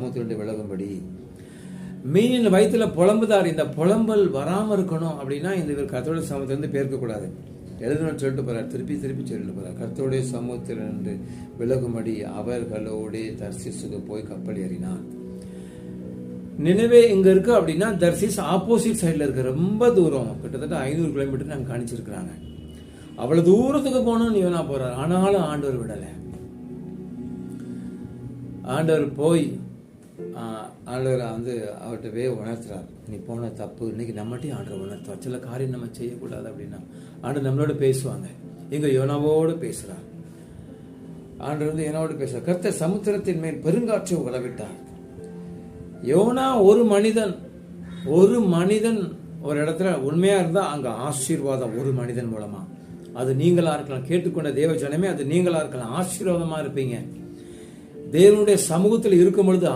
சமூகத்திலிருந்து விலகும்படி. மீனின் வயிற்றுல புலம்புதார். இந்த புலம்பல் வராம இருக்கணும் அப்படின்னா இந்த இவர் கர்த்தருடைய சமூகத்திலிருந்து பேர்க்கக்கூடாது. எழுதணும்னு சொல்லிட்டு போறார். திருப்பி சொல்லிட்டு போறார். கர்த்தருடைய சமூகத்திலிருந்து விலகும்படி அவர்களோடே தர்சீசுக்கு போய் கப்பல் ஏறினார். நினைவே இங்க இருக்கு அப்படின்னா தர்சீஸ் ஆப்போசிட் சைட்ல இருக்கு. ரொம்ப தூரம், கிட்டத்தட்ட 500 கிலோமீட்டர் நாங்க காணிச்சிருக்கிறாங்க. அவ்வளவு தூரத்துக்கு போகணும் யோனா போறார். ஆனாலும் ஆண்டவர் விடல. ஆண்டவர் போய் ஆண்டவர் அவர்கிட்ட உணர்த்துறார். நீ போன தப்பு. இன்னைக்கு நம்மகிட்டயும் ஆண்டவர் உணர்த்துவார். சில காரியம் நம்ம செய்யக்கூடாது அப்படின்னா ஆண்டவர் நம்மளோட பேசுவாங்க. எங்க யோனாவோடு பேசுறார். ஆண்டவர் யோனாவோடு பேசுறார். கர்த்தர் சமுத்திரத்தின் மேல் பெருங்காற்றை உலவிட்டார். யோனா ஒரு மனிதன் ஒரு இடத்துல உண்மையா இருந்தா அங்க ஆசீர்வாதம் ஒரு மனிதன் மூலமா. அது நீங்களா இருக்கலாம். கேட்டுக்கொண்ட தேவ ஜனமே, அது நீங்களா இருக்கலாம். ஆசீர்வாதமா இருப்பீங்க. தேவனுடைய சமூகத்தில் இருக்கும் பொழுது